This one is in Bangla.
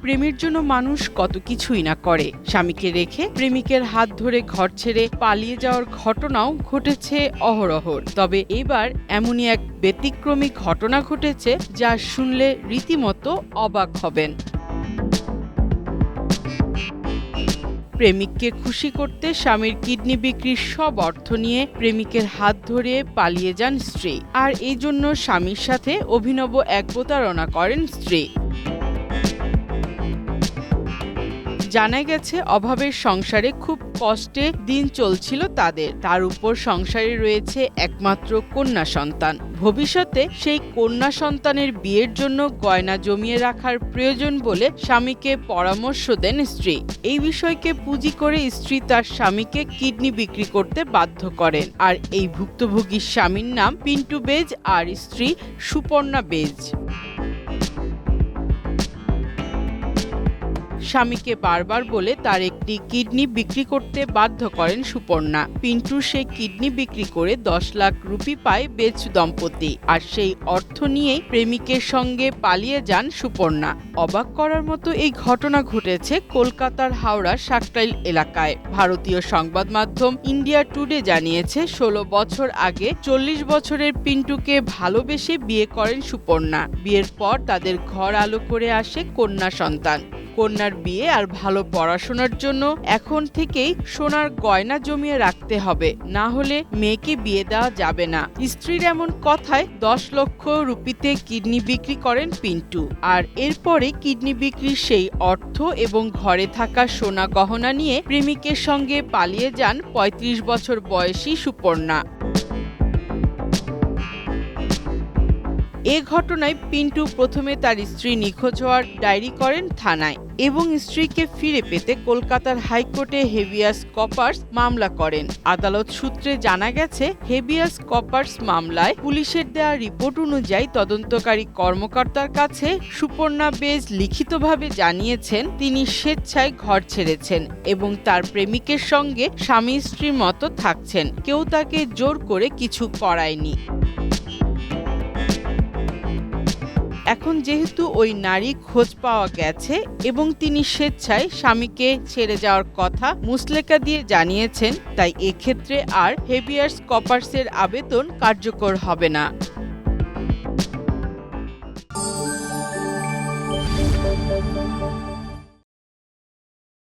প্রেমের জন্য মানুষ কত কিছুই না করে। স্বামীকে রেখে প্রেমিকের হাত ধরে ঘর ছেড়ে পালিয়ে যাওয়ার ঘটনাও ঘটেছে অহরহ। তবে এবার এমনই এক ব্যতিক্রমী ঘটনা ঘটেছে যা শুনলে রীতিমতো অবাক হবেন। প্রেমিককে খুশি করতে স্বামীর কিডনি বিক্রির সব অর্থ নিয়ে প্রেমিকের হাত ধরে পালিয়ে যান স্ত্রী, আর এই জন্য স্বামীর সাথে অভিনব এক প্রতারণা করেন স্ত্রী। জানা গেছে অভাবের সংসারে খুব কষ্টে দিন চলছিল তাদের, তার উপর সংসারে রয়েছে একমাত্র কন্যা সন্তান। ভবিষ্যতে সেই কন্যা সন্তানের বিয়ের জন্য গয়না জমিয়ে রাখার প্রয়োজন বলে স্বামীকে পরামর্শ দেন স্ত্রী। এই বিষয়কে পুঁজি করে স্ত্রী তার স্বামীকে কিডনি বিক্রি করতে বাধ্য করেন। আর এই ভুক্তভোগীর স্বামীর নাম পিন্টু বেজ আর স্ত্রী সুপর্ণা বেজ। স্বামীকে বারবার বলে তার একটি কিডনি বিক্রি করতে বাধ্য করেন সুপর্ণা। পিন্টু সেই কিডনি বিক্রি করে 10 লাখ রুপি পায় বেজ দম্পতি, আর সেই অর্থ নিয়েই প্রেমিকের সঙ্গে পালিয়ে যান সুপর্ণা। অবাক করার মতো এই ঘটনা ঘটেছে কলকাতার হাওড়া সাকরাইল এলাকায়। ভারতীয় সংবাদ মাধ্যম ইন্ডিয়া টুডে জানিয়েছে 16 বছর আগে 40 বছরের পিন্টুকে ভালোবেসে বিয়ে করেন সুপর্ণা। বিয়ের পর তাদের ঘর আলো করে আসে কন্যা সন্তান। কন্যার বিয়ে আর ভালো পড়াশোনার জন্য এখন থেকেই সোনার গয়না জমিয়ে রাখতে হবে, না হলে মেয়েকে বিয়ে দেওয়া যাবে না। স্ত্রীর এমন কথায় 10 লক্ষ রুপিতে কিডনি বিক্রি করেন পিন্টু, আর এরপরে কিডনি বিক্রির সেই অর্থ এবং ঘরে থাকা সোনা গহনা নিয়ে প্রেমিকের সঙ্গে পালিয়ে যান 35 বছর বয়সী সুপর্ণা। এ ঘটনায় পিন্টু প্রথমে তার স্ত্রী নিখোঁজ হওয়ার ডায়েরি করেন থানায় এবং স্ত্রীকে ফিরে পেতে কলকাতার হাইকোর্টে হেভিয়াস কর্পাস মামলা করেন। আদালত সূত্রে জানা গেছে, হেভিয়াস কর্পাস মামলায় পুলিশের দেওয়া রিপোর্ট অনুযায়ী তদন্তকারী কর্মকর্তার কাছে সুপর্ণা বেজ লিখিতভাবে জানিয়েছেন তিনি স্বেচ্ছায় ঘর ছেড়েছেন এবং তার প্রেমিকের সঙ্গে স্বামী স্ত্রীর মতো থাকছেন, কেউ তাকে জোর করে কিছু করায়নি। এখন যেহেতু ওই নারী খোঁজ পাওয়া গেছে এবং তিনি স্বেচ্ছায় স্বামীকে ছেড়ে যাওয়ার কথা মুচলেকা দিয়ে জানিয়েছেন, তাই এক্ষেত্রে আর হেভিয়াস কর্পাসের আবেদন কার্যকর হবে না।